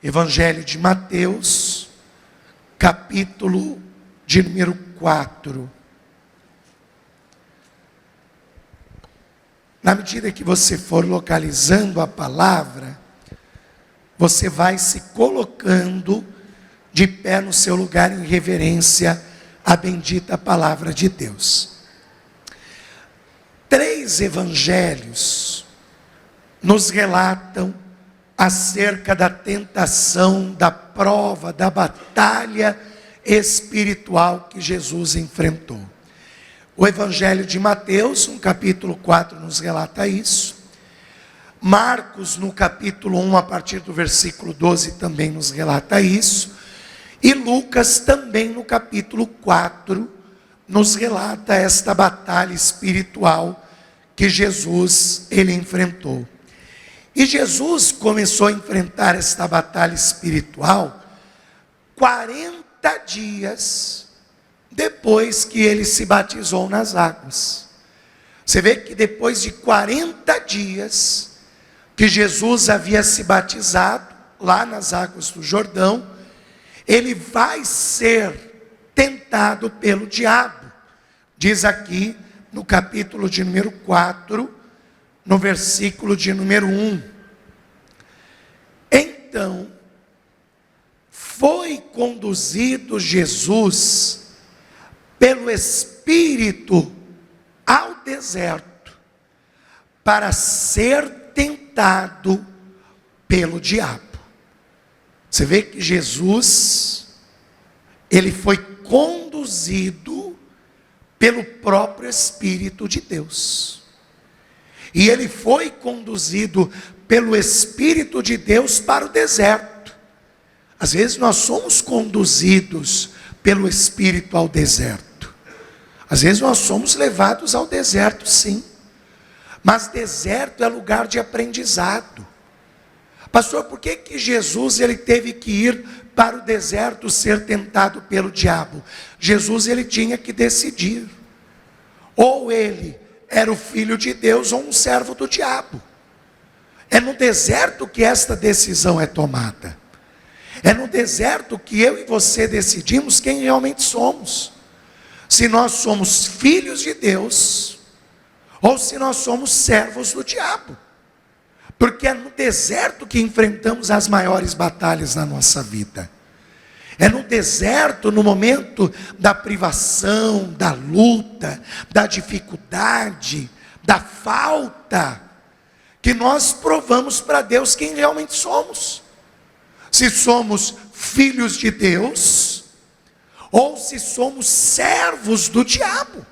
Evangelho de Mateus, capítulo de número 4. Na medida que você for localizando a palavra, você vai se colocando de pé no seu lugar em reverência à bendita palavra de Deus. 3 evangelhos nos relatam acerca da tentação, da prova, da batalha espiritual que Jesus enfrentou. O Evangelho de Mateus, no capítulo 4, nos relata isso. Marcos, no capítulo 1, a partir do versículo 12, também nos relata isso. E Lucas, também no capítulo 4, nos relata esta batalha espiritual que Jesus, ele enfrentou. E Jesus começou a enfrentar esta batalha espiritual 40 dias depois que ele se batizou nas águas. Você vê que depois de 40 dias que Jesus havia se batizado lá nas águas do Jordão, ele vai ser tentado pelo diabo. Diz aqui no capítulo de número 4, no versículo de número 1. Então, foi conduzido Jesus pelo Espírito ao deserto para ser tentado pelo diabo. Você vê que Jesus, ele foi conduzido pelo próprio Espírito de Deus. E ele foi conduzido pelo Espírito de Deus para o deserto. Às vezes nós somos conduzidos pelo Espírito ao deserto. Às vezes nós somos levados ao deserto, sim. Mas deserto é lugar de aprendizado. Pastor, por que Jesus ele teve que ir para o deserto ser tentado pelo diabo? Jesus ele tinha que decidir. Ou ele era o filho de Deus ou um servo do diabo. É no deserto que esta decisão é tomada. É no deserto que eu e você decidimos quem realmente somos. Se nós somos filhos de Deus, ou se nós somos servos do diabo. Porque é no deserto que enfrentamos as maiores batalhas na nossa vida. É no deserto, no momento da privação, da luta, da dificuldade, da falta, que nós provamos para Deus quem realmente somos. Se somos filhos de Deus, ou se somos servos do diabo.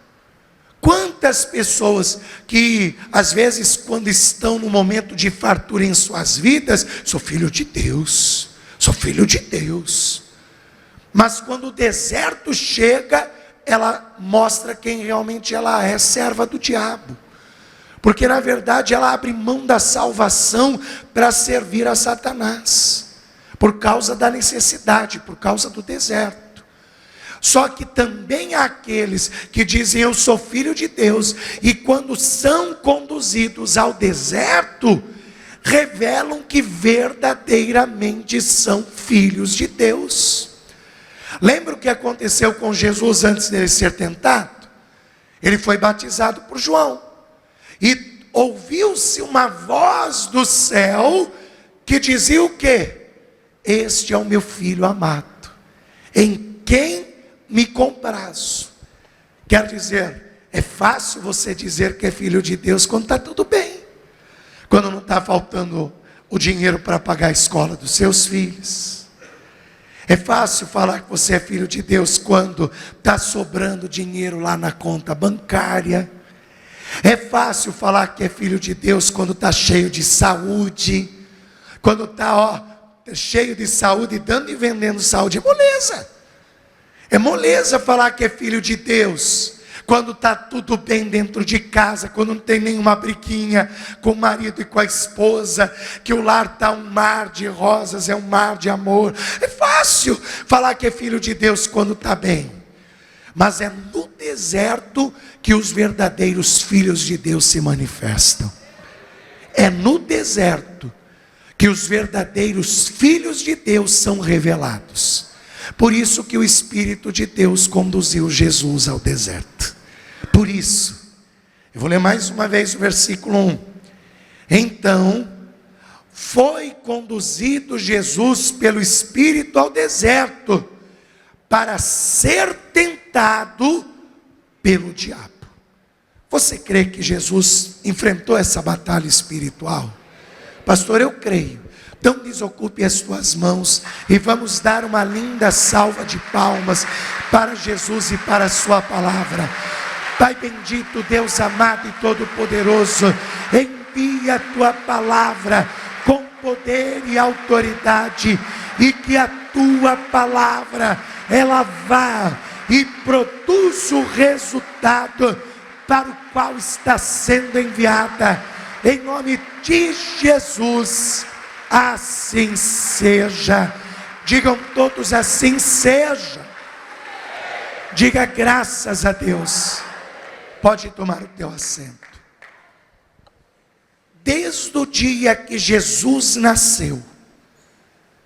Quantas pessoas que, às vezes, quando estão no momento de fartura em suas vidas, sou filho de Deus, sou filho de Deus. Mas quando o deserto chega, ela mostra quem realmente ela é, serva do diabo. Porque na verdade ela abre mão da salvação para servir a Satanás. Por causa da necessidade, por causa do deserto. Só que também há aqueles que dizem eu sou filho de Deus. E quando são conduzidos ao deserto, revelam que verdadeiramente são filhos de Deus. Lembra o que aconteceu com Jesus antes dele ser tentado? Ele foi batizado por João. E ouviu-se uma voz do céu que dizia o quê? Este é o meu filho amado, em quem me comprazo. Quer dizer, é fácil você dizer que é filho de Deus quando está tudo bem. Quando não está faltando o dinheiro para pagar a escola dos seus filhos. É fácil falar que você é filho de Deus quando está sobrando dinheiro lá na conta bancária. É fácil falar que é filho de Deus quando está cheio de saúde. Quando está cheio de saúde, dando e vendendo saúde. É moleza. É moleza falar que é filho de Deus quando está tudo bem dentro de casa, quando não tem nenhuma briguinha com o marido e com a esposa, que o lar está um mar de rosas, é um mar de amor. É fácil falar que é filho de Deus quando está bem. Mas é no deserto que os verdadeiros filhos de Deus se manifestam. É no deserto que os verdadeiros filhos de Deus são revelados. Por isso que o Espírito de Deus conduziu Jesus ao deserto. Por isso, eu vou ler mais uma vez o versículo 1. Então, foi conduzido Jesus pelo Espírito ao deserto, para ser tentado pelo diabo. Você crê que Jesus enfrentou essa batalha espiritual? Pastor, eu creio. Então desocupe as tuas mãos e vamos dar uma linda salva de palmas para Jesus e para a sua palavra. Pai bendito, Deus amado e todo-poderoso, envia a tua palavra com poder e autoridade, e que a tua palavra, ela vá e produza o resultado para o qual está sendo enviada. Em nome de Jesus, assim seja. Digam todos: assim seja. Diga graças a Deus. Pode tomar o teu assento. Desde o dia que Jesus nasceu,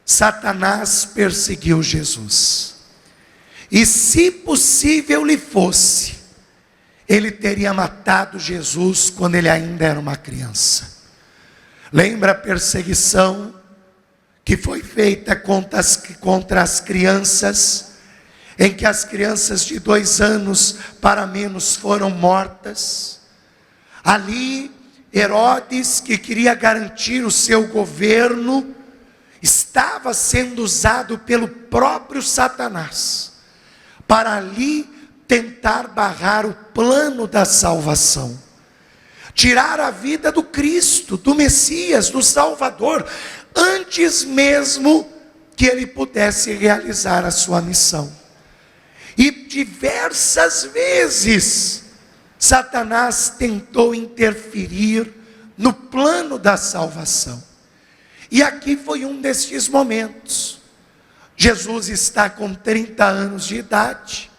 Satanás perseguiu Jesus. E se possível lhe fosse, ele teria matado Jesus quando ele ainda era uma criança. Lembra a perseguição que foi feita contra as crianças, em que as crianças de 2 anos para menos foram mortas? Ali, Herodes, que queria garantir o seu governo, estava sendo usado pelo próprio Satanás, para ali tentar barrar o plano da salvação, tirar a vida do Cristo, do Messias, do Salvador, antes mesmo que ele pudesse realizar a sua missão. E diversas vezes Satanás tentou interferir no plano da salvação. E aqui foi um destes momentos. Jesus está com 30 anos de idade,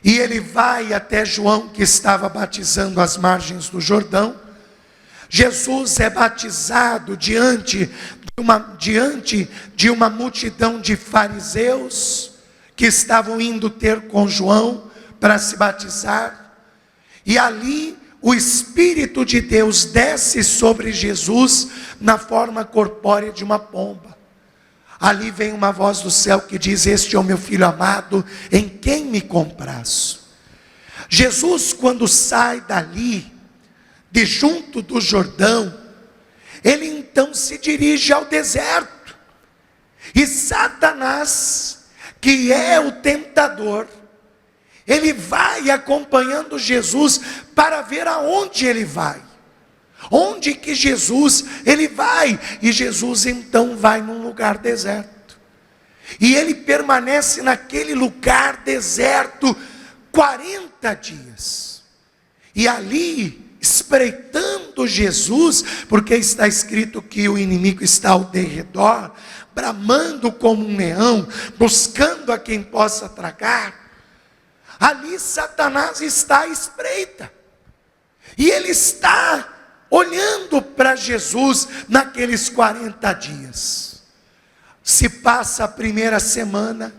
e ele vai até João, que estava batizando às margens do Jordão. Jesus é batizado diante de uma multidão de fariseus, que estavam indo ter com João para se batizar. E ali o Espírito de Deus desce sobre Jesus na forma corpórea de uma pomba. Ali vem uma voz do céu que diz: este é o meu filho amado, em quem me comprazo. Jesus, quando sai dali, de junto do Jordão, ele então se dirige ao deserto. E Satanás, que é o tentador, ele vai acompanhando Jesus para ver aonde ele vai. Onde que Jesus, ele vai? E Jesus então vai num lugar deserto. E ele permanece naquele lugar deserto 40 dias. E ali, espreitando Jesus, porque está escrito que o inimigo está ao derredor, bramando como um leão, buscando a quem possa tragar. Ali Satanás está à espreita. E ele está olhando para Jesus naqueles 40 dias. Se passa a primeira semana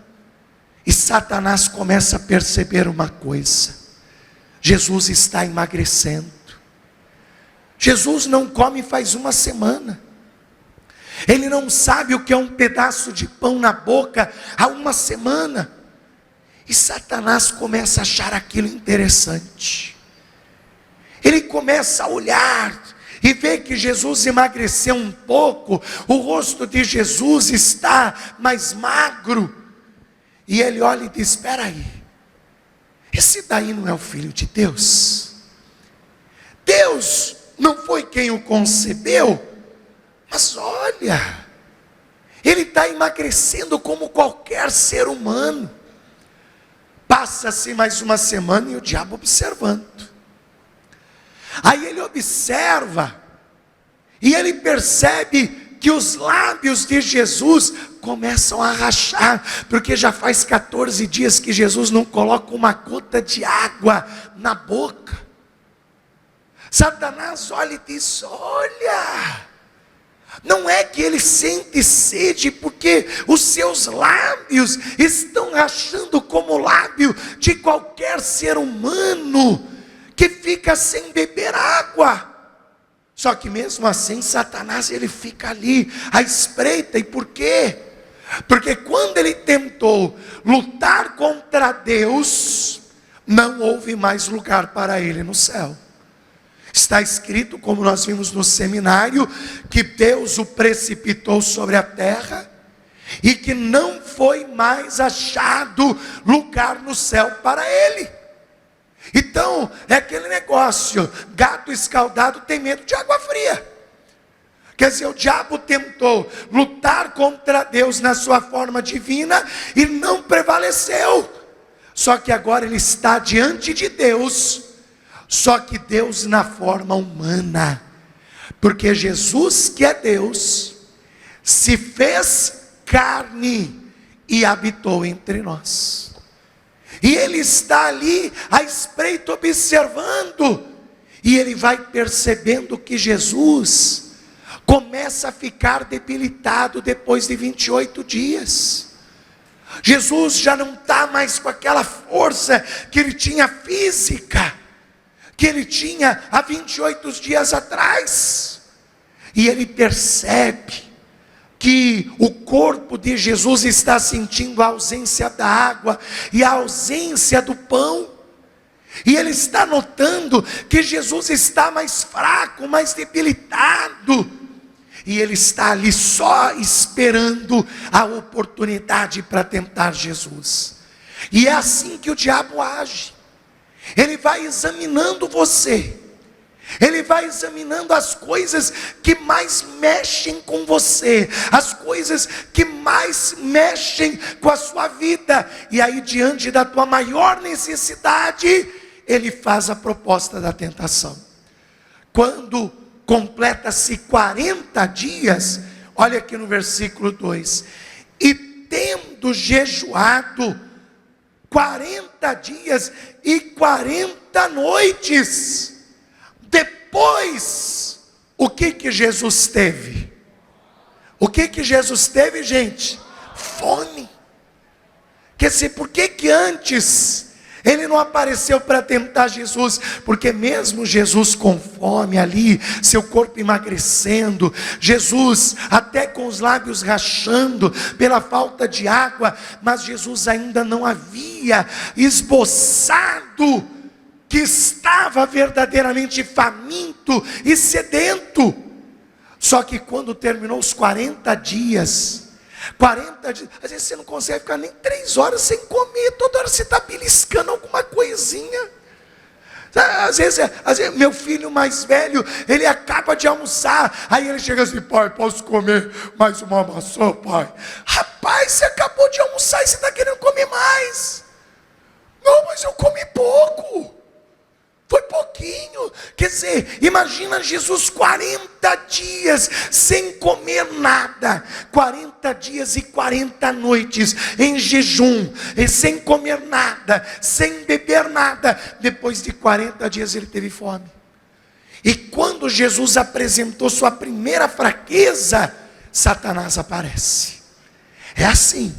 e Satanás começa a perceber uma coisa: Jesus está emagrecendo. Jesus não come faz uma semana. Ele não sabe o que é um pedaço de pão na boca há uma semana. E Satanás começa a achar aquilo interessante. Ele começa a olhar e vê que Jesus emagreceu um pouco, o rosto de Jesus está mais magro. E ele olha e diz: espera aí, esse daí não é o Filho de Deus? Deus não foi quem o concebeu? Mas olha, ele está emagrecendo como qualquer ser humano. Passa-se mais uma semana e o diabo observando. Aí ele observa e ele percebe que os lábios de Jesus começam a rachar, porque já faz 14 dias que Jesus não coloca uma gota de água na boca. Satanás olha e diz: olha, Não é que ele sente sede porque os seus lábios estão rachando como o lábio de qualquer ser humano que fica sem beber água. Só que mesmo assim Satanás ele fica ali à espreita. E por quê? Porque quando ele tentou lutar contra Deus, não houve mais lugar para ele no céu. Está escrito, como nós vimos no seminário, que Deus o precipitou sobre a terra e que não foi mais achado lugar no céu para ele. Então, é aquele negócio, gato escaldado tem medo de água fria. Quer dizer, o diabo tentou lutar contra Deus na sua forma divina e não prevaleceu. Só que agora ele está diante de Deus, só que Deus na forma humana. Porque Jesus, que é Deus, se fez carne e habitou entre nós. E ele está ali à espreita observando. E ele vai percebendo que Jesus começa a ficar debilitado depois de 28 dias. Jesus já não está mais com aquela força que ele tinha física, que ele tinha há 28 dias atrás. E ele percebe que o corpo de Jesus está sentindo a ausência da água e a ausência do pão. E ele está notando que Jesus está mais fraco, mais debilitado. E ele está ali só esperando a oportunidade para tentar Jesus. E é assim que o diabo age. Ele vai examinando você. Ele vai examinando as coisas que mais mexem com você, as coisas que mais mexem com a sua vida. E aí, diante da tua maior necessidade, ele faz a proposta da tentação. Quando completa-se 40 dias, olha aqui no versículo 2: e tendo jejuado 40 dias e 40 noites, depois, o que Jesus teve? O que Jesus teve, gente? Fome. Quer dizer, por que antes ele não apareceu para tentar Jesus? Porque mesmo Jesus com fome ali, seu corpo emagrecendo, Jesus até com os lábios rachando pela falta de água, mas Jesus ainda não havia esboçado que estava verdadeiramente faminto e sedento. Só que quando terminou os 40 dias, às vezes você não consegue ficar nem 3 horas sem comer, toda hora você está beliscando alguma coisinha. Às vezes, meu filho mais velho, ele acaba de almoçar, aí ele chega assim: pai, posso comer mais uma maçã, pai? Rapaz, você acabou de almoçar e você está querendo comer mais. Não, mas eu comi pouco. Foi pouquinho. Quer dizer, imagina Jesus 40 dias sem comer nada, 40 dias e 40 noites em jejum, e sem comer nada, sem beber nada. Depois de 40 dias ele teve fome. E quando Jesus apresentou sua primeira fraqueza, Satanás aparece. É assim.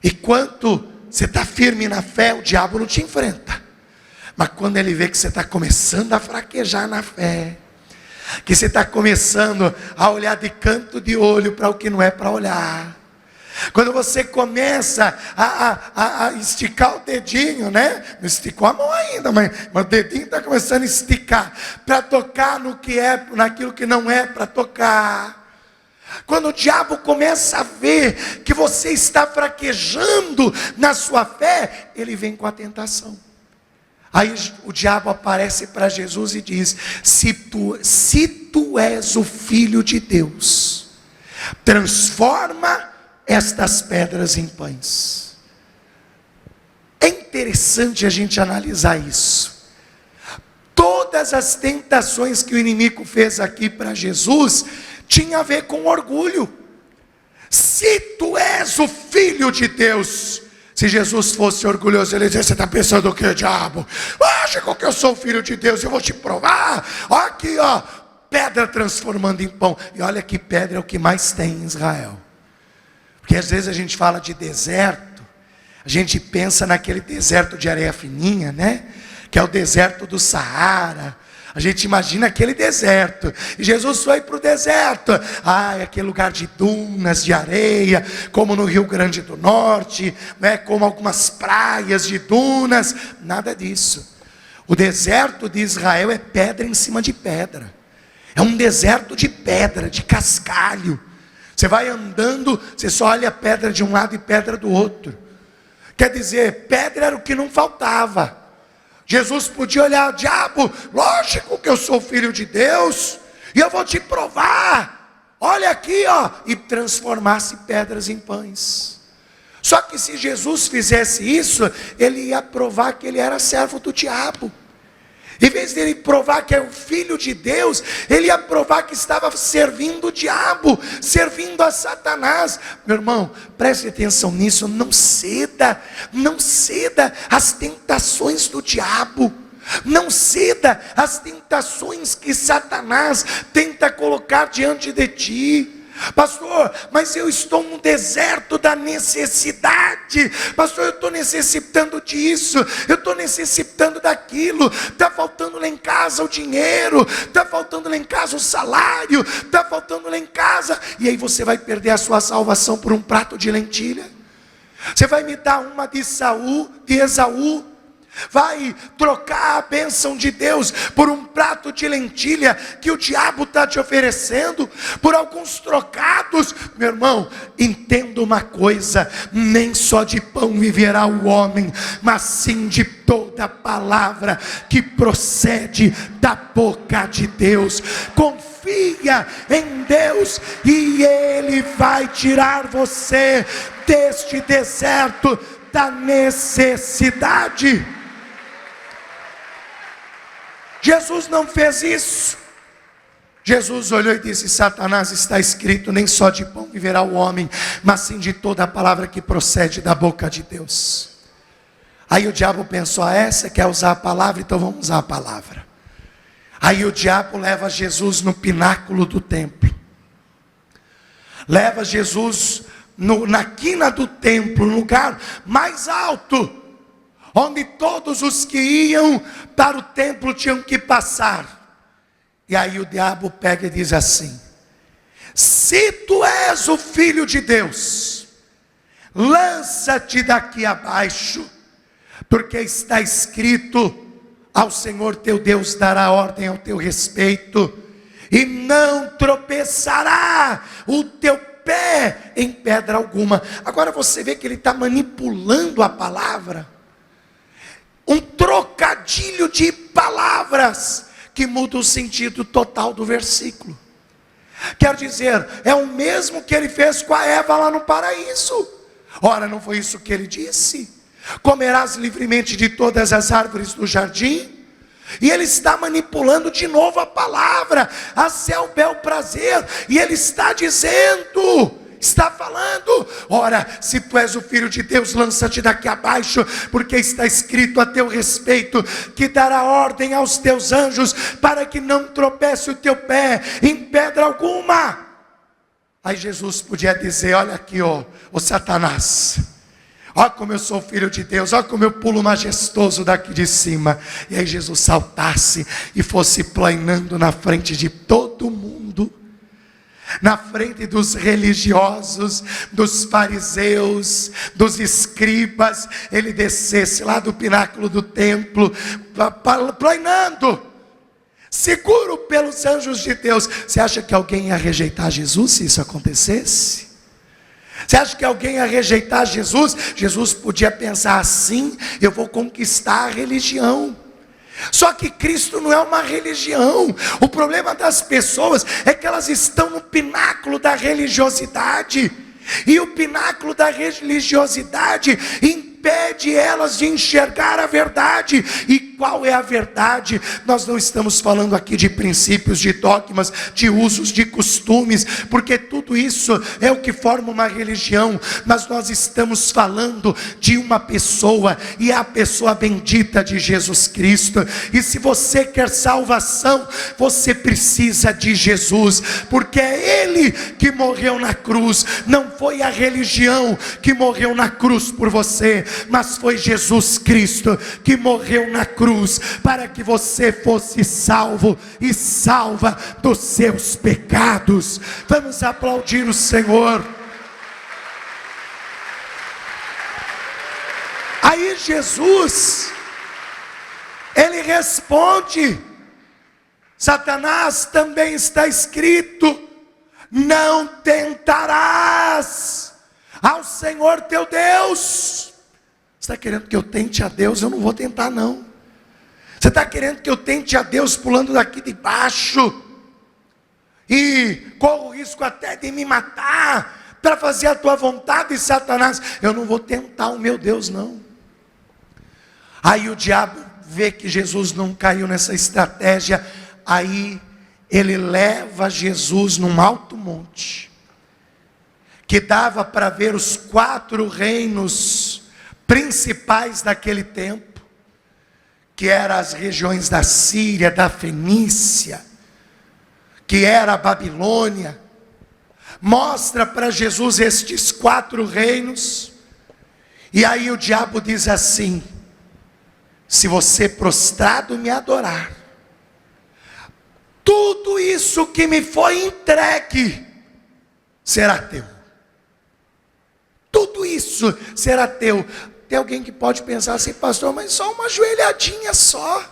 Enquanto você está firme na fé, o diabo não te enfrenta. Mas quando ele vê que você está começando a fraquejar na fé, que você está começando a olhar de canto de olho para o que não é para olhar, quando você começa a esticar o dedinho, né? Não esticou a mão ainda, mas o dedinho está começando a esticar para tocar no que é, naquilo que não é para tocar. Quando o diabo começa a ver que você está fraquejando na sua fé, ele vem com a tentação. Aí o diabo aparece para Jesus e diz: se tu és o Filho de Deus, transforma estas pedras em pães. É interessante a gente analisar isso. Todas as tentações que o inimigo fez aqui para Jesus tinha a ver com orgulho. Se tu és o Filho de Deus. Se Jesus fosse orgulhoso, ele dizia: você está pensando o que, diabo? Acha que eu sou o Filho de Deus, eu vou te provar. Aqui, ó, pedra transformando em pão. E olha que pedra é o que mais tem em Israel. Porque às vezes a gente fala de deserto, a gente pensa naquele deserto de areia fininha, né? Que é o deserto do Saara. A gente imagina aquele deserto. E Jesus foi para o deserto. É aquele lugar de dunas, de areia, como no Rio Grande do Norte, né? Como algumas praias de dunas. Nada disso. O deserto de Israel é pedra em cima de pedra. É um deserto de pedra, de cascalho. Você vai andando, você só olha pedra de um lado e pedra do outro. Quer dizer, pedra era o que não faltava. Jesus podia olhar: diabo, lógico que eu sou filho de Deus, e eu vou te provar. Olha aqui, ó, e transformasse pedras em pães. Só que se Jesus fizesse isso, ele ia provar que ele era servo do diabo. Em vez de ele provar que é o filho de Deus, ele ia provar que estava servindo o diabo, servindo a Satanás. Meu irmão, preste atenção nisso, não ceda às tentações do diabo. Não ceda às tentações que Satanás tenta colocar diante de ti. Pastor, mas eu estou no deserto da necessidade. Pastor, eu estou necessitando disso, eu estou necessitando daquilo. Está faltando lá em casa o dinheiro, está faltando lá em casa o salário, está faltando lá em casa. E aí você vai perder a sua salvação por um prato de lentilha? Você vai me dar uma de Esaú? Vai trocar a bênção de Deus por um prato de lentilha que o diabo está te oferecendo, por alguns trocados? Meu irmão, entenda uma coisa: nem só de pão viverá o homem, mas sim de toda palavra que procede da boca de Deus. Confia em Deus e Ele vai tirar você deste deserto da necessidade. Jesus não fez isso. Jesus olhou e disse: Satanás, está escrito, nem só de pão viverá o homem, mas sim de toda a palavra que procede da boca de Deus. Aí o diabo pensou: você quer usar a palavra? Então vamos usar a palavra. Aí o diabo leva Jesus no pináculo do templo. Leva Jesus na quina do templo, no lugar mais alto, onde todos os que iam para o templo tinham que passar. E aí o diabo pega e diz assim: se tu és o filho de Deus, lança-te daqui abaixo, porque está escrito: ao Senhor teu Deus dará ordem ao teu respeito, e não tropeçará o teu pé em pedra alguma. Agora você vê que ele está manipulando a palavra. Um trocadilho de palavras que muda o sentido total do versículo. Quer dizer, é o mesmo que ele fez com a Eva lá no paraíso. Ora, não foi isso que ele disse? Comerás livremente de todas as árvores do jardim? E ele está manipulando de novo a palavra a seu bel prazer. E ele está dizendo, está falando: ora, se tu és o filho de Deus, lança-te daqui abaixo, porque está escrito a teu respeito, que dará ordem aos teus anjos, para que não tropece o teu pé em pedra alguma. Aí Jesus podia dizer: olha aqui, ó Satanás, olha como eu sou filho de Deus, olha como eu pulo majestoso daqui de cima. E aí Jesus saltasse e fosse planando na frente de todo mundo, na frente dos religiosos, dos fariseus, dos escribas. Ele descesse lá do pináculo do templo, planando, seguro pelos anjos de Deus. Você acha que alguém ia rejeitar Jesus se isso acontecesse? Você acha que alguém ia rejeitar Jesus? Jesus podia pensar assim: eu vou conquistar a religião. Só que Cristo não é uma religião. O problema das pessoas é que elas estão no pináculo da religiosidade. E o pináculo da religiosidade impede impede elas de enxergar a verdade. E qual é a verdade? Nós não estamos falando aqui de princípios, de dogmas, de usos, de costumes, porque tudo isso é o que forma uma religião, mas nós estamos falando de uma pessoa, e é a pessoa bendita de Jesus Cristo. E se você quer salvação, você precisa de Jesus, porque é Ele que morreu na cruz. Não foi a religião que morreu na cruz por você, mas foi Jesus Cristo que morreu na cruz para que você fosse salvo e salva dos seus pecados. Vamos aplaudir o Senhor. Aí Jesus, ele responde: Satanás, também está escrito: não tentarás ao Senhor teu Deus. Você está querendo que eu tente a Deus? Eu não vou tentar não. Você está querendo que eu tente a Deus pulando daqui de baixo e corro o risco até de me matar para fazer a tua vontade, Satanás? Eu não vou tentar o meu Deus não. Aí o diabo vê que Jesus não caiu nessa estratégia, aí ele leva Jesus num alto monte, que dava para ver os 4 reinos principais daquele tempo, que eram as regiões da Síria, da Fenícia, que era a Babilônia. Mostra para Jesus estes 4 reinos, e aí o diabo diz assim: se você prostrado me adorar, tudo isso que me foi entregue será teu. Tudo isso será teu. Tem alguém que pode pensar assim: pastor, mas só uma joelhadinha só,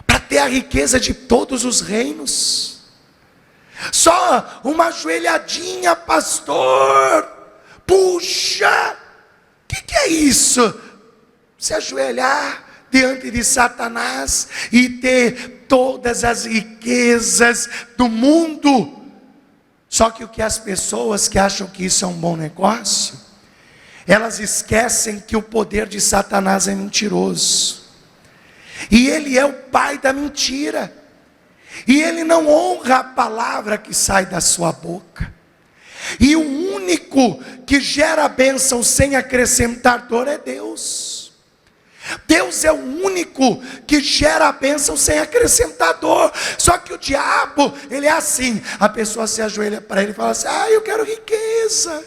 para ter a riqueza de todos os reinos? Só uma joelhadinha, pastor? Puxa, que é isso? Se ajoelhar diante de Satanás e ter todas as riquezas do mundo. Só que o que as pessoas que acham que isso é um bom negócio, elas esquecem que o poder de Satanás é mentiroso, e ele é o pai da mentira, e ele não honra a palavra que sai da sua boca. E o único que gera bênção sem acrescentar dor é Deus. Deus é o único que gera a bênção sem acrescentar dor. Só que o diabo, ele é assim: a pessoa se ajoelha para ele e fala assim: eu quero riqueza.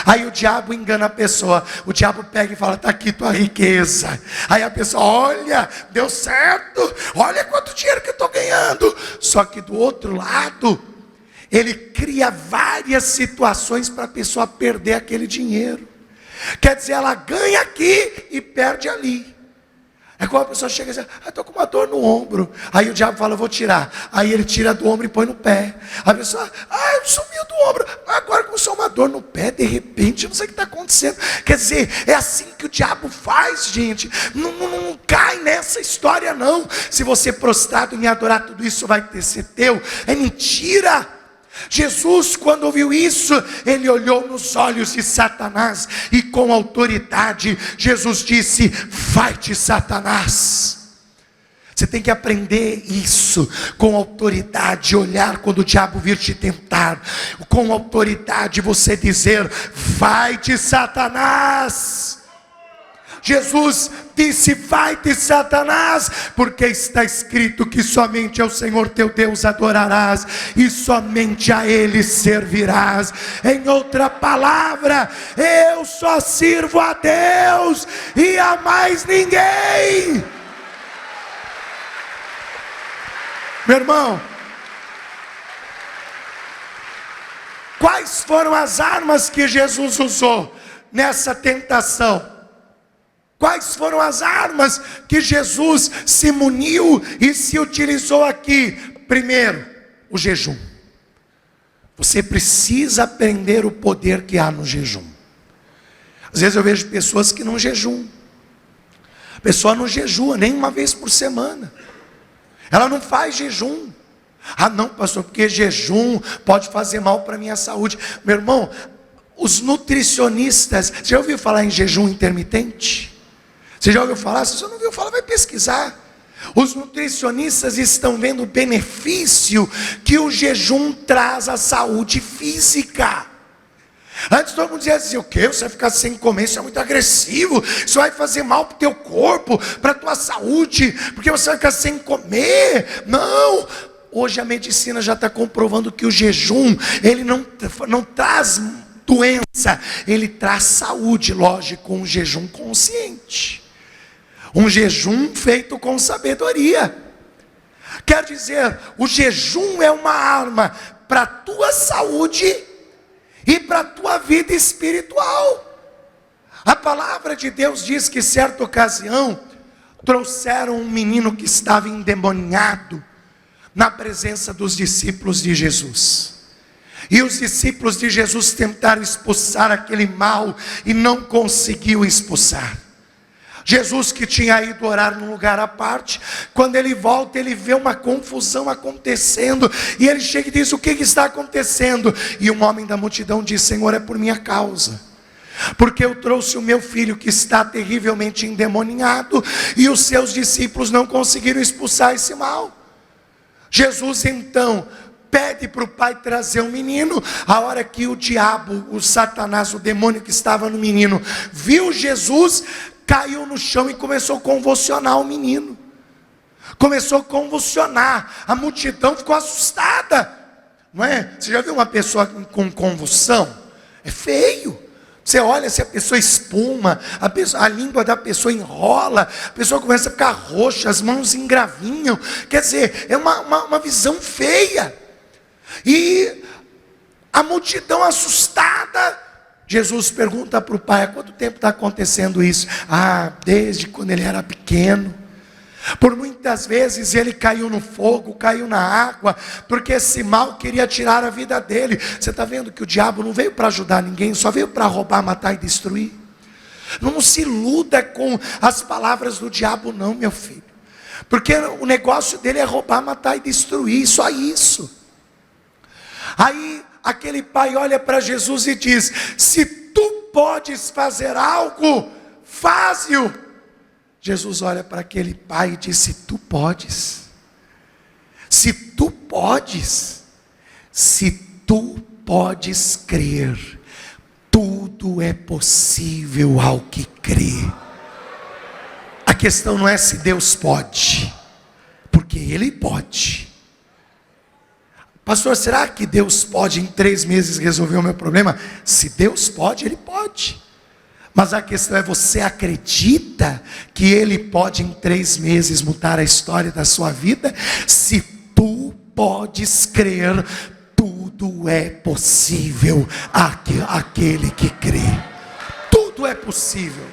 Aí o diabo engana a pessoa. O diabo pega e fala: está aqui tua riqueza. Aí a pessoa: olha, deu certo, olha quanto dinheiro que eu estou ganhando. Só que do outro lado, ele cria várias situações para a pessoa perder aquele dinheiro. Quer dizer, ela ganha aqui e perde ali. É quando a pessoa chega e diz: estou com uma dor no ombro. Aí o diabo fala: vou tirar. Aí ele tira do ombro e põe no pé. A pessoa: sumiu do ombro, agora começou uma dor no pé, de repente, eu não sei o que está acontecendo. Quer dizer, é assim que o diabo faz, gente. Não cai nessa história não. Se você prostrado me adorar, tudo isso vai ter ser teu. É mentira. Jesus, quando ouviu isso, ele olhou nos olhos de Satanás e com autoridade Jesus disse: vai-te, Satanás. Você tem que aprender isso, com autoridade, olhar quando o diabo vir te tentar, com autoridade você dizer: vai-te, Satanás. Jesus disse: vai-te, Satanás, porque está escrito que somente ao Senhor teu Deus adorarás e somente a Ele servirás. Em outra palavra, eu só sirvo a Deus e a mais ninguém. Meu irmão, quais foram as armas que Jesus usou nessa tentação? Quais foram as armas que Jesus se muniu e se utilizou aqui? Primeiro, o jejum. Você precisa aprender o poder que há no jejum. Às vezes eu vejo pessoas que não jejuam. A pessoa não jejua nem uma vez por semana. Ela não faz jejum. Não, pastor, porque jejum pode fazer mal para a minha saúde. Meu irmão, os nutricionistas, você já ouviu falar em jejum intermitente? Você já ouviu falar? Se você não ouviu falar, vai pesquisar. Os nutricionistas estão vendo o benefício que o jejum traz à saúde física. Antes todo mundo dizia assim: o quê? Você vai ficar sem comer, isso é muito agressivo, isso vai fazer mal para o teu corpo, para a tua saúde, porque você vai ficar sem comer. Não, hoje a medicina já está comprovando que o jejum, ele não traz doença, ele traz saúde, lógico, um jejum consciente, um jejum feito com sabedoria. Quer dizer, o jejum é uma arma para a tua saúde e para a tua vida espiritual. A palavra de Deus diz que certa ocasião trouxeram um menino que estava endemoniado na presença dos discípulos de Jesus. E os discípulos de Jesus tentaram expulsar aquele mal e não conseguiu expulsar. Jesus, que tinha ido orar num lugar à parte, quando ele volta, ele vê uma confusão acontecendo, e ele chega e diz: o que está acontecendo? E um homem da multidão diz: Senhor, é por minha causa, porque eu trouxe o meu filho que está terrivelmente endemoniado, e os seus discípulos não conseguiram expulsar esse mal. Jesus então pede para o pai trazer o menino. A hora que o diabo, o Satanás, o demônio que estava no menino, viu Jesus, caiu no chão e começou a convulsionar o menino. Começou a convulsionar. A multidão ficou assustada. Não é? Você já viu uma pessoa com convulsão? É feio. Você olha, se a pessoa espuma, a língua da pessoa enrola, a pessoa começa a ficar roxa, as mãos engravinham. Quer dizer, é uma visão feia. E a multidão assustada, Jesus pergunta para o pai: há quanto tempo está acontecendo isso? Desde quando ele era pequeno. Por muitas vezes ele caiu no fogo, caiu na água, porque esse mal queria tirar a vida dele. Você está vendo que o diabo não veio para ajudar ninguém, só veio para roubar, matar e destruir. Não se iluda com as palavras do diabo não, meu filho, porque o negócio dele é roubar, matar e destruir, só isso. Aí aquele pai olha para Jesus e diz: se tu podes fazer algo, faze-o. Jesus olha para aquele pai e diz: se tu podes, se tu podes, se tu podes crer, tudo é possível ao que crê. A questão não é se Deus pode, porque Ele pode. Pastor, será que Deus pode em 3 meses resolver o meu problema? Se Deus pode, Ele pode. Mas a questão é: você acredita que Ele pode em 3 meses mudar a história da sua vida? Se tu podes crer, tudo é possível àquele que crê. Tudo é possível.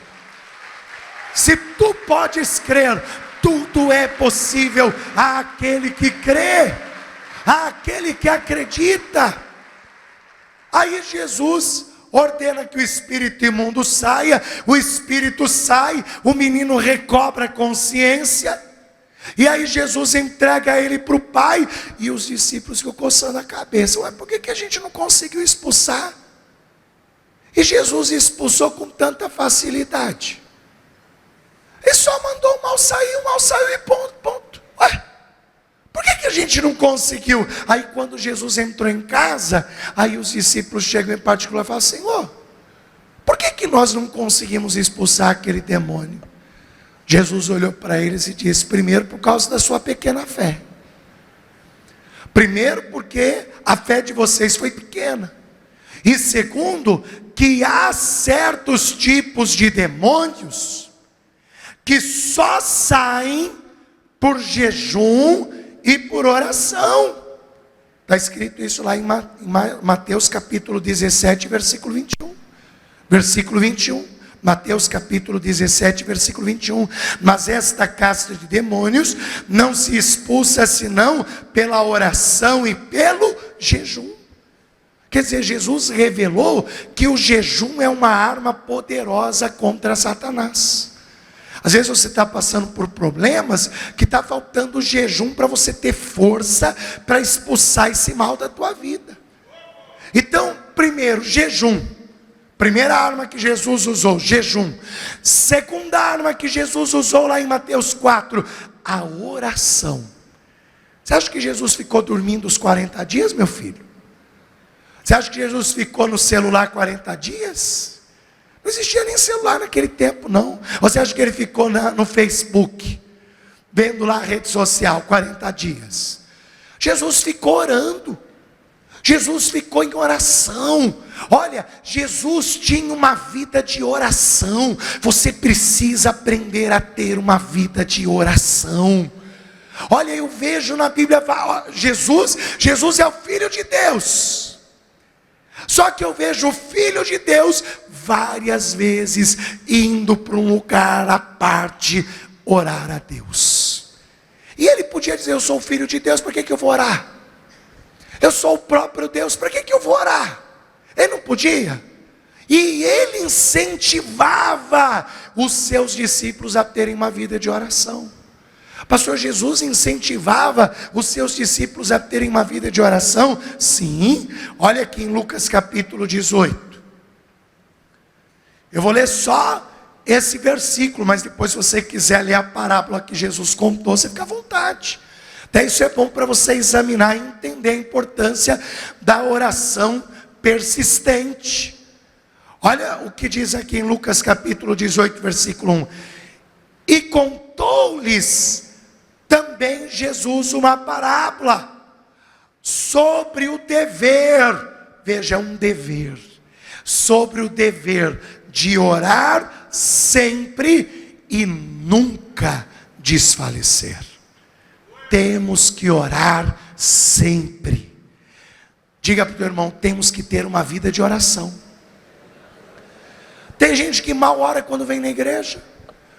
Se tu podes crer, tudo é possível àquele que crê, àquele que acredita. Aí Jesus ordena que o espírito imundo saia, o espírito sai, o menino recobra a consciência, e aí Jesus entrega ele para o pai, e os discípulos ficam coçando a cabeça: ué, por que a gente não conseguiu expulsar? E Jesus expulsou com tanta facilidade. Ele só mandou o mal saiu e ponto. Ué, por que a gente não conseguiu? Aí quando Jesus entrou em casa, aí os discípulos chegam em particular e falam: Senhor, por que nós não conseguimos expulsar aquele demônio? Jesus olhou para eles e disse: primeiro, por causa da sua pequena fé. Primeiro, porque a fé de vocês foi pequena. E segundo, que há certos tipos de demônios que só saem por jejum e por oração. Está escrito isso lá em Mateus capítulo 17, versículo 21. Versículo 21. Mateus capítulo 17, versículo 21. Mas esta casta de demônios não se expulsa senão pela oração e pelo jejum. Quer dizer, Jesus revelou que o jejum é uma arma poderosa contra Satanás. Às vezes você está passando por problemas que está faltando jejum para você ter força para expulsar esse mal da tua vida. Então, primeiro, jejum. Primeira arma que Jesus usou, jejum. Segunda arma que Jesus usou lá em Mateus 4, a oração. Você acha que Jesus ficou dormindo os 40 dias, meu filho? Você acha que Jesus ficou no celular 40 dias? Não existia nem celular naquele tempo, não. Ou você acha que ele ficou no Facebook, vendo lá a rede social 40 dias? Jesus ficou orando. Jesus ficou em oração. Olha, Jesus tinha uma vida de oração. Você precisa aprender a ter uma vida de oração. Olha, eu vejo na Bíblia, Jesus é o Filho de Deus. Só que eu vejo o Filho de Deus várias vezes indo para um lugar à parte orar a Deus. E ele podia dizer: eu sou o Filho de Deus, por que eu vou orar? Eu sou o próprio Deus, para que eu vou orar? Ele não podia. E ele incentivava os seus discípulos a terem uma vida de oração. Pastor, Jesus incentivava os seus discípulos a terem uma vida de oração? Sim. Olha aqui em Lucas capítulo 18. Eu vou ler só esse versículo, mas depois, se você quiser ler a parábola que Jesus contou, você fica à vontade. Até isso é bom para você examinar e entender a importância da oração persistente. Olha o que diz aqui em Lucas capítulo 18, versículo 1. E contou-lhes também Jesus uma parábola sobre o dever, veja, um dever, sobre o dever de orar sempre e nunca desfalecer. Temos que orar sempre. Diga para o teu irmão: temos que ter uma vida de oração. Tem gente que mal ora quando vem na igreja.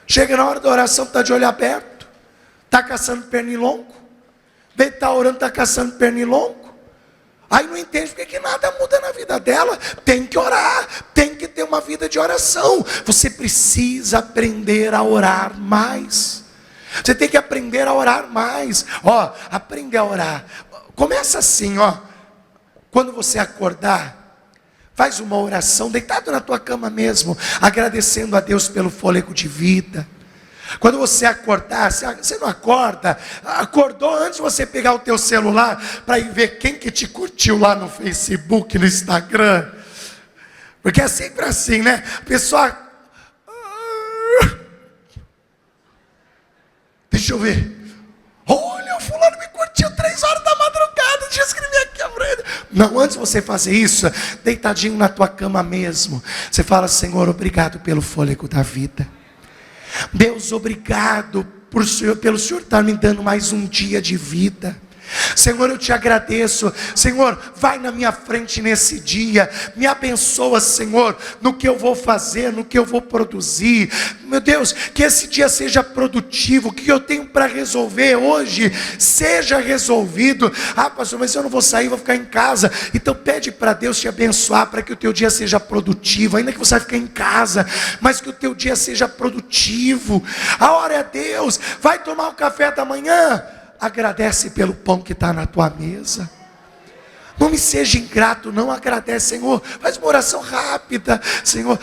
Chega na hora da oração, está de olho aberto, está caçando pernilongo. Vem estar orando, está caçando pernilongo. Aí não entende porque que nada muda na vida dela. Tem que orar, tem que ter uma vida de oração. Você precisa aprender a orar mais. Você tem que aprender a orar mais. Aprende a orar. Começa assim, quando você acordar, faz uma oração, deitado na tua cama mesmo, agradecendo a Deus pelo fôlego de vida. Quando você acordar, você não acorda, acordou antes de você pegar o teu celular, para ir ver quem que te curtiu lá no Facebook, no Instagram. Porque é sempre assim, né? A pessoa... Deixa eu ver. Olha, o fulano me curtiu 3 horas da madrugada. Deixa eu escrever aqui a frente. Não, antes de você fazer isso, deitadinho na tua cama mesmo, você fala: Senhor, obrigado pelo fôlego da vida. Deus, obrigado pelo Senhor estar me dando mais um dia de vida. Senhor, eu te agradeço. Senhor, vai na minha frente nesse dia, me abençoa, Senhor, no que eu vou fazer, no que eu vou produzir. Meu Deus, que esse dia seja produtivo, que eu tenho para resolver hoje seja resolvido. Pastor, mas eu não vou sair, vou ficar em casa. Então pede para Deus te abençoar, para que o teu dia seja produtivo, ainda que você vai ficar em casa, mas que o teu dia seja produtivo. A hora é Deus. Vai tomar o café da manhã, agradece pelo pão que está na tua mesa. Não me seja ingrato, não. Agradece, Senhor. Faz uma oração rápida. Senhor,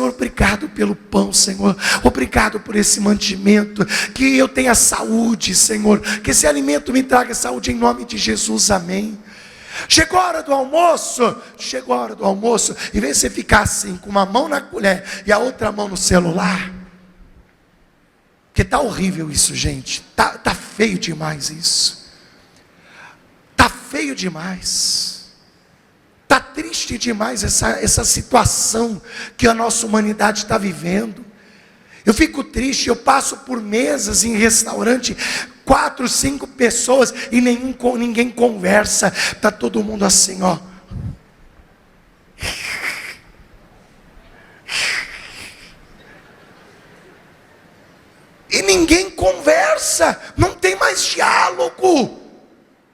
obrigado pelo pão, Senhor. Obrigado por esse mantimento. Que eu tenha saúde, Senhor. Que esse alimento me traga saúde em nome de Jesus, amém. Chegou a hora do almoço. Chegou a hora do almoço. Em vez de você ficar assim, com uma mão na colher e a outra mão no celular. Porque está horrível isso, gente. Tá feio demais isso. Está feio demais. Está triste demais essa situação que a nossa humanidade está vivendo. Eu fico triste, eu passo por mesas em restaurante, 4, 5 pessoas e ninguém conversa. Está todo mundo assim, E ninguém conversa, não tem mais diálogo,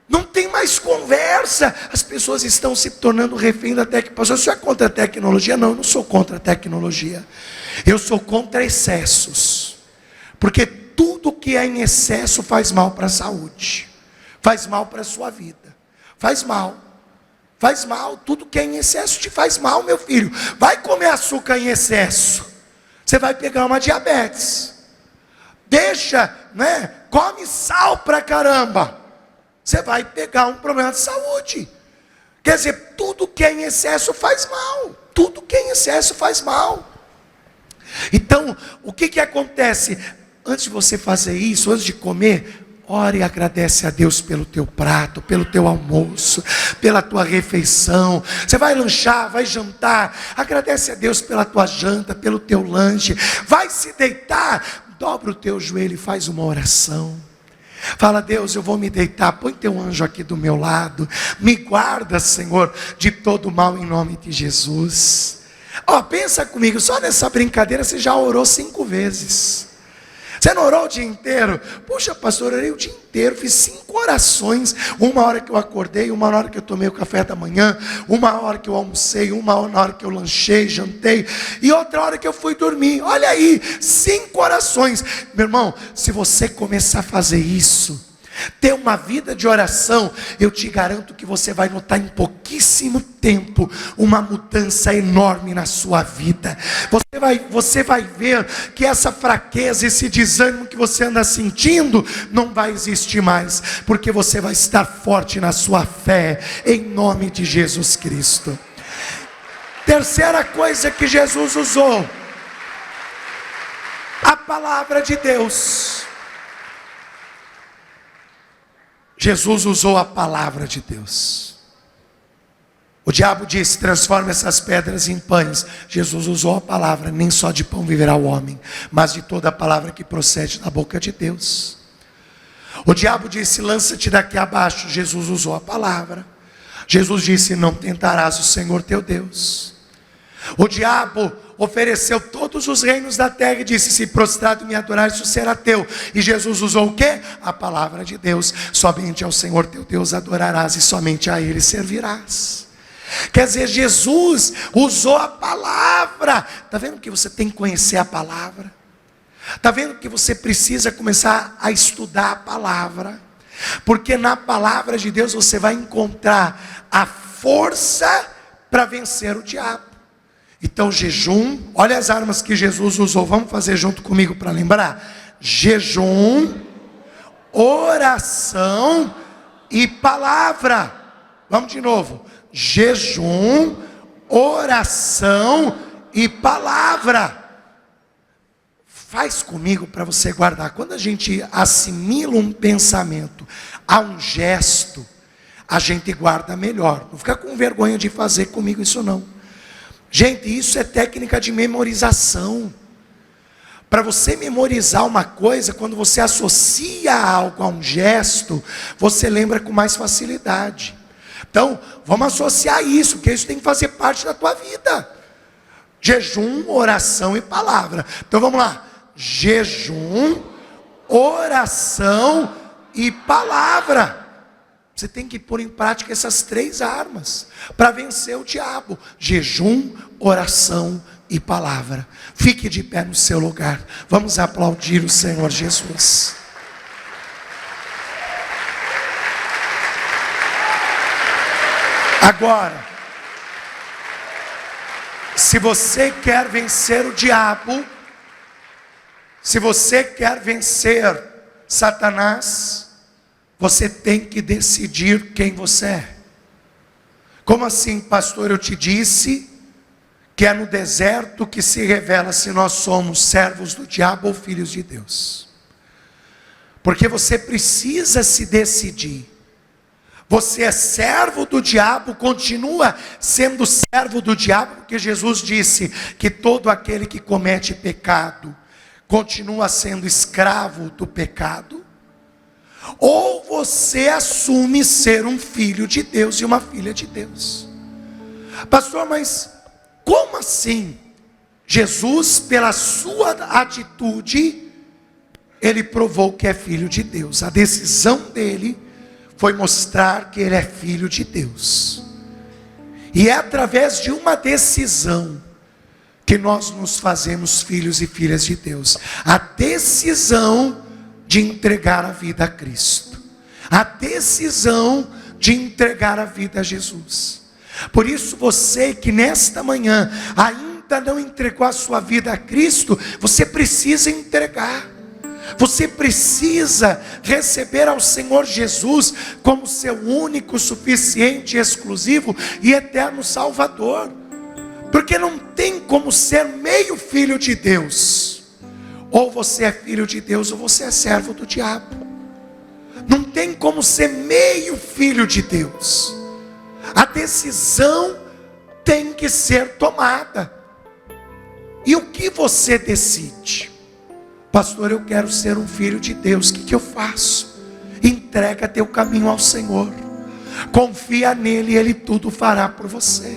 não tem mais conversa. As pessoas estão se tornando refém da tecnologia. Pastor, você é contra a tecnologia? Não, eu não sou contra a tecnologia. Eu sou contra excessos. Porque tudo que é em excesso faz mal para a saúde, faz mal para a sua vida, faz mal. Faz mal, tudo que é em excesso te faz mal, meu filho. Vai comer açúcar em excesso, você vai pegar uma diabetes. Deixa, né? Come sal pra caramba, você vai pegar um problema de saúde. Quer dizer, tudo que é em excesso faz mal. Tudo que é em excesso faz mal. Então, o que acontece? Antes de você fazer isso, antes de comer, ore e agradece a Deus pelo teu prato, pelo teu almoço, pela tua refeição. Você vai lanchar, vai jantar, agradece a Deus pela tua janta, pelo teu lanche. Vai se deitar, dobra o teu joelho e faz uma oração. Fala: Deus, eu vou me deitar, põe teu anjo aqui do meu lado, me guarda, Senhor, de todo mal em nome de Jesus. Pensa comigo, só nessa brincadeira você já orou 5 vezes. Você não orou o dia inteiro? Puxa, pastor, orei o dia inteiro, fiz 5 orações. Uma hora que eu acordei, uma hora que eu tomei o café da manhã, uma hora que eu almocei, uma hora que eu lanchei, jantei, e outra hora que eu fui dormir. Olha aí, 5 orações. Meu irmão, se você começar a fazer isso, ter uma vida de oração, eu te garanto que você vai notar em pouquíssimo tempo uma mudança enorme na sua vida. Você vai ver que essa fraqueza, esse desânimo que você anda sentindo, não vai existir mais, porque você vai estar forte na sua fé, em nome de Jesus Cristo. Terceira coisa que Jesus usou: a palavra de Deus. Jesus usou a palavra de Deus. O diabo disse: transforma essas pedras em pães. Jesus usou a palavra: nem só de pão viverá o homem, mas de toda a palavra que procede da boca de Deus. O diabo disse: lança-te daqui abaixo. Jesus usou a palavra. Jesus disse: não tentarás o Senhor teu Deus. O diabo ofereceu todos os reinos da terra e disse: se prostrado me adorares, isso será teu. E Jesus usou o quê? A palavra de Deus. Somente ao Senhor teu Deus adorarás, e somente a Ele servirás. Quer dizer, Jesus usou a palavra. Está vendo que você tem que conhecer a palavra? Está vendo que você precisa começar a estudar a palavra? Porque na palavra de Deus você vai encontrar a força para vencer o diabo. Então, jejum, olha as armas que Jesus usou. Vamos fazer junto comigo para lembrar: jejum, oração e palavra. Vamos de novo: jejum, oração e palavra. Faz comigo para você guardar. Quando a gente assimila um pensamento a um gesto, a gente guarda melhor. Não fica com vergonha de fazer comigo isso não. Gente, isso é técnica de memorização. Para você memorizar uma coisa, quando você associa algo a um gesto, você lembra com mais facilidade. Então, vamos associar isso, porque isso tem que fazer parte da tua vida. Jejum, oração e palavra. Então vamos lá: jejum, oração e palavra. Você tem que pôr em prática essas 3 armas para vencer o diabo: jejum, oração e palavra. Fique de pé no seu lugar. Vamos aplaudir o Senhor Jesus. Agora, se você quer vencer o diabo, se você quer vencer Satanás, você tem que decidir quem você é. Como assim, pastor? Eu te disse que é no deserto que se revela se nós somos servos do diabo ou filhos de Deus. Porque você precisa se decidir. Você é servo do diabo, continua sendo servo do diabo, porque Jesus disse que todo aquele que comete pecado continua sendo escravo do pecado. Ou você assume ser um filho de Deus e uma filha de Deus. Pastor, mas como assim? Jesus, pela sua atitude, ele provou que é filho de Deus. A decisão dele foi mostrar que ele é filho de Deus. E é através de uma decisão que nós nos fazemos filhos e filhas de Deus. A decisão de entregar a vida a Cristo. A decisão de entregar a vida a Jesus. Por isso, você que nesta manhã ainda não entregou a sua vida a Cristo, você precisa entregar. Você precisa receber ao Senhor Jesus como seu único, suficiente, exclusivo e eterno Salvador. Porque não tem como ser meio filho de Deus. Ou você é filho de Deus ou você é servo do diabo. Não tem como ser meio filho de Deus. A decisão tem que ser tomada. E o que você decide? Pastor, eu quero ser um filho de Deus, o que eu faço? Entrega teu caminho ao Senhor, confia nele e Ele tudo fará por você.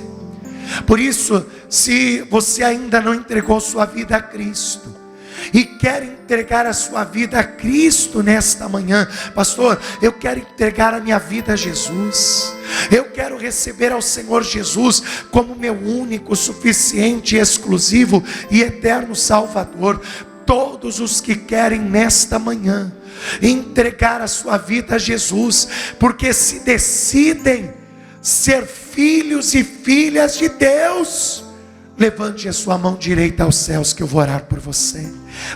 Por isso, se você ainda não entregou sua vida a Cristo, e quer entregar a sua vida a Cristo nesta manhã, pastor, eu quero entregar a minha vida a Jesus, eu quero receber ao Senhor Jesus como meu único, suficiente, exclusivo e eterno Salvador. Todos os que querem nesta manhã entregar a sua vida a Jesus, porque se decidem ser filhos e filhas de Deus, levante a sua mão direita aos céus que eu vou orar por você.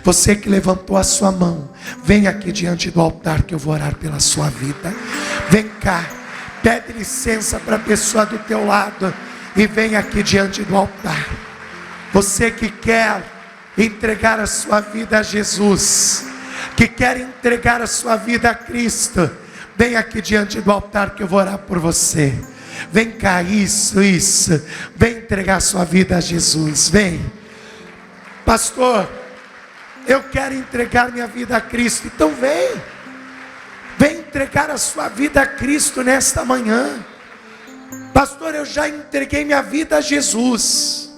Você que levantou a sua mão, vem aqui diante do altar que eu vou orar pela sua vida. Vem cá, pede licença para a pessoa do teu lado e vem aqui diante do altar. Você que quer entregar a sua vida a Jesus, que quer entregar a sua vida a Cristo, vem aqui diante do altar que eu vou orar por você. Vem cá, isso, vem entregar a sua vida a Jesus, vem. Pastor, eu quero entregar minha vida a Cristo, então vem entregar a sua vida a Cristo nesta manhã. Pastor, eu já entreguei minha vida a Jesus,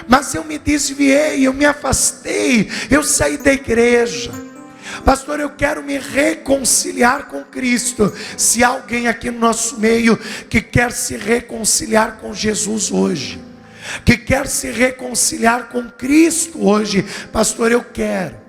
mas eu me desviei, eu me afastei, eu saí da igreja. Pastor, eu quero me reconciliar com Cristo. Se há alguém aqui no nosso meio que quer se reconciliar com Jesus hoje, que quer se reconciliar com Cristo hoje, pastor, eu quero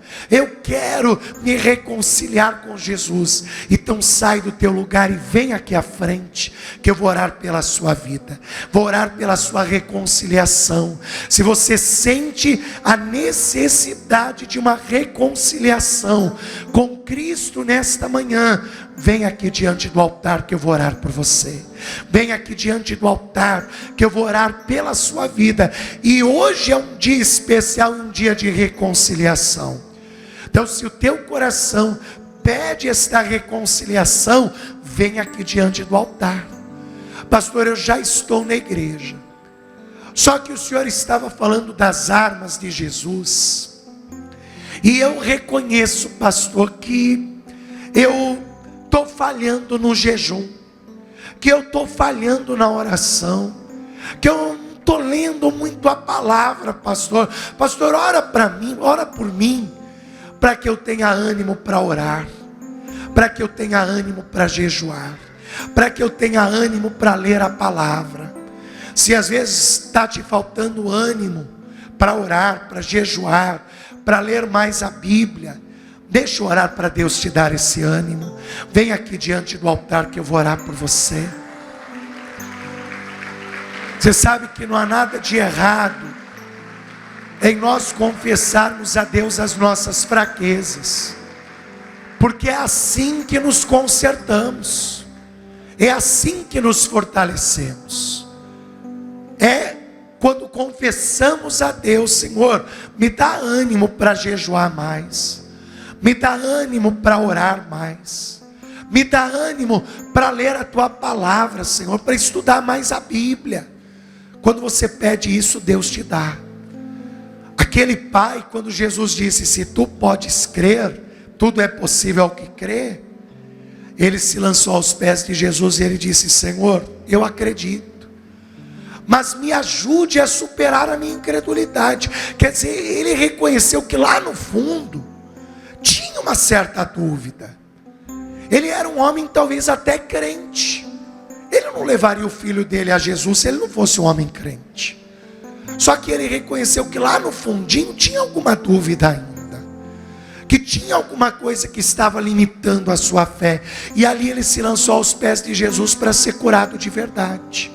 me reconciliar com Jesus. Então sai do teu lugar e vem aqui à frente, que eu vou orar pela sua vida, vou orar pela sua reconciliação. Se você sente a necessidade de uma reconciliação com Cristo nesta manhã, vem aqui diante do altar que eu vou orar por você. Vem aqui diante do altar que eu vou orar pela sua vida. E hoje é um dia especial, um dia de reconciliação. Então, se o teu coração pede esta reconciliação, vem aqui diante do altar. Pastor, eu já estou na igreja, só que o Senhor estava falando das armas de Jesus, e eu reconheço, pastor, que eu estou falhando no jejum, que eu estou falhando na oração, que eu não estou lendo muito a palavra, pastor. Pastor, ora para mim, ora por mim, para que eu tenha ânimo para orar, para que eu tenha ânimo para jejuar, para que eu tenha ânimo para ler a palavra. Se às vezes está te faltando ânimo para orar, para jejuar, para ler mais a Bíblia, deixa eu orar para Deus te dar esse ânimo. Vem aqui diante do altar que eu vou orar por você. Você sabe que não há nada de errado em nós confessarmos a Deus as nossas fraquezas, porque é assim que nos consertamos, é assim que nos fortalecemos. É quando confessamos a Deus: Senhor, me dá ânimo para jejuar mais, me dá ânimo para orar mais, me dá ânimo para ler a tua palavra, Senhor, para estudar mais a Bíblia. Quando você pede isso, Deus te dá. Aquele pai, quando Jesus disse: se tu podes crer, tudo é possível ao que crê, ele se lançou aos pés de Jesus e ele disse: Senhor, eu acredito, mas me ajude a superar a minha incredulidade. Quer dizer, ele reconheceu que lá no fundo tinha uma certa dúvida. Ele era um homem talvez até crente, ele não levaria o filho dele a Jesus se ele não fosse um homem crente. Só que ele reconheceu que lá no fundinho tinha alguma dúvida ainda, que tinha alguma coisa que estava limitando a sua fé. E ali ele se lançou aos pés de Jesus para ser curado de verdade.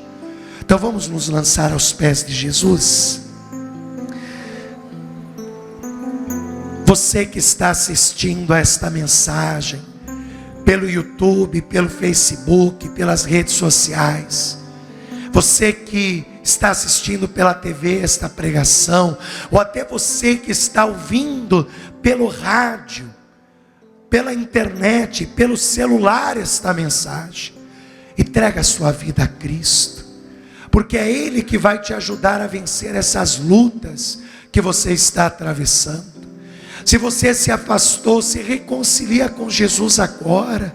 Então vamos nos lançar aos pés de Jesus. Você que está assistindo a esta mensagem pelo YouTube, pelo Facebook, pelas redes sociais, você que está assistindo pela TV esta pregação, ou até você que está ouvindo pelo rádio, pela internet, pelo celular esta mensagem, entrega a sua vida a Cristo, porque é Ele que vai te ajudar a vencer essas lutas que você está atravessando. Se você se afastou, se reconcilia com Jesus agora.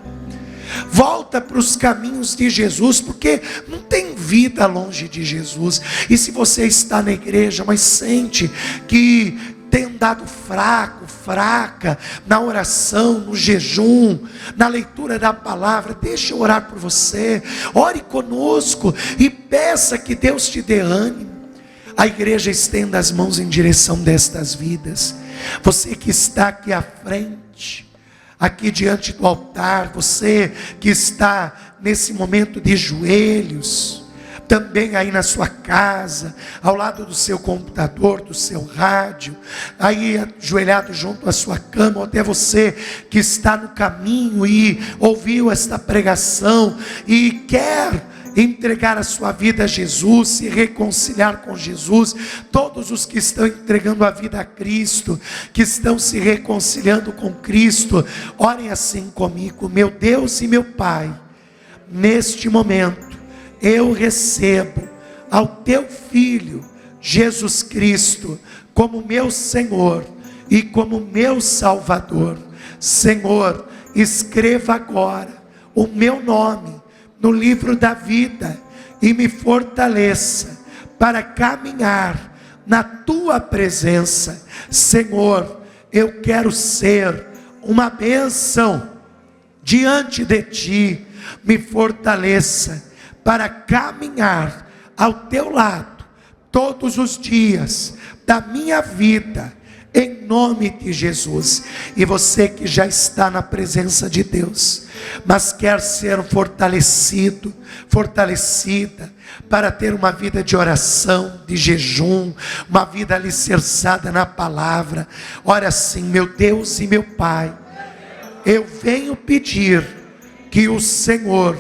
Volta para os caminhos de Jesus, porque não tem vida longe de Jesus. E se você está na igreja, mas sente que tem andado fraco, fraca, na oração, no jejum, na leitura da palavra, deixa eu orar por você. Ore conosco e peça que Deus te dê ânimo. A igreja estenda as mãos em direção destas vidas. Você que está aqui à frente, aqui diante do altar, você que está nesse momento de joelhos, também aí na sua casa, ao lado do seu computador, do seu rádio, aí ajoelhado junto à sua cama, ou até você que está no caminho e ouviu esta pregação e quer entregar a sua vida a Jesus, se reconciliar com Jesus. Todos os que estão entregando a vida a Cristo, que estão se reconciliando com Cristo, orem assim comigo: meu Deus e meu Pai, neste momento eu recebo ao teu Filho Jesus Cristo como meu Senhor e como meu Salvador. Senhor, escreva agora o meu nome no livro da vida e me fortaleça para caminhar na tua presença. Senhor, eu quero ser uma bênção diante de ti. Me fortaleça para caminhar ao teu lado todos os dias da minha vida, em nome de Jesus. E você que já está na presença de Deus, mas quer ser fortalecido, fortalecida, para ter uma vida de oração, de jejum, uma vida alicerçada na palavra, ora assim: meu Deus e meu Pai, eu venho pedir que o Senhor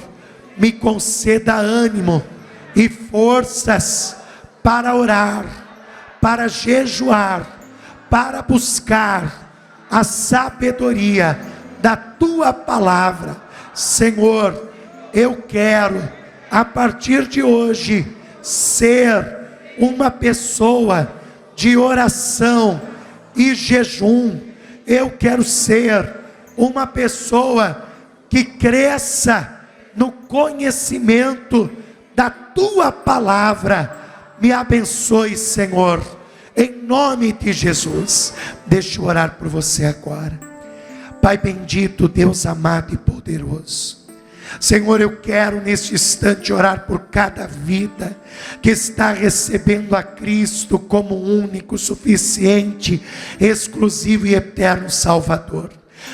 me conceda ânimo e forças para orar, para jejuar, para buscar a sabedoria da tua palavra. Senhor, eu quero a partir de hoje ser uma pessoa de oração e jejum. Eu quero ser uma pessoa que cresça no conhecimento da tua palavra. Me abençoe, Senhor, em nome de Jesus. Deixa eu orar por você agora. Pai bendito, Deus amado e poderoso, Senhor, eu quero neste instante orar por cada vida que está recebendo a Cristo como único, suficiente, exclusivo e eterno Salvador.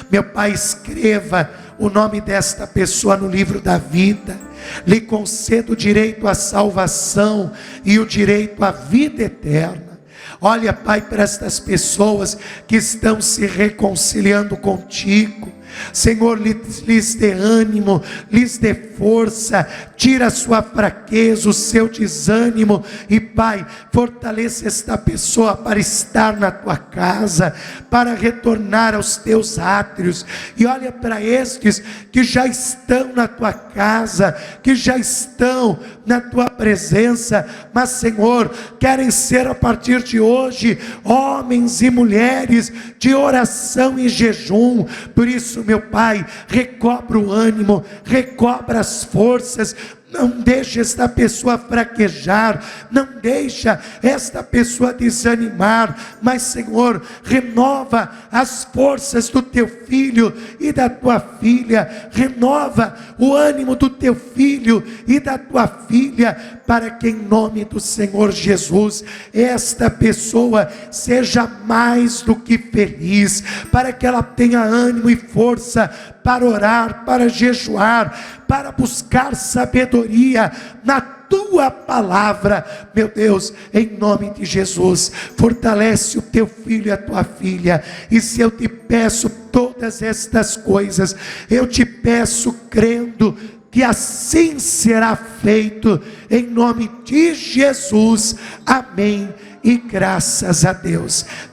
Meu Pai, escreva o nome desta pessoa no livro da vida, lhe conceda o direito à salvação e o direito à vida eterna. Olha, Pai, para estas pessoas que estão se reconciliando contigo, Senhor, lhes dê ânimo, lhes dê força, tira a sua fraqueza, o seu desânimo, e Pai, fortaleça esta pessoa para estar na tua casa, para retornar aos teus átrios. E olha para estes que já estão na tua casa, que já estão na tua presença, mas Senhor, querem ser a partir de hoje homens e mulheres de oração e jejum. Por isso, meu Pai, recobra o ânimo, recobra as forças. Não deixa esta pessoa fraquejar, não deixa esta pessoa desanimar, mas Senhor, renova as forças do teu filho e da tua filha, renova o ânimo do teu filho e da tua filha, para que em nome do Senhor Jesus, esta pessoa seja mais do que feliz, para que ela tenha ânimo e força para orar, para jejuar, para buscar sabedoria na tua tua palavra, meu Deus, em nome de Jesus. Fortalece o teu filho e a tua filha. E se eu te peço todas estas coisas, eu te peço crendo que assim será feito, em nome de Jesus. Amém. E graças a Deus.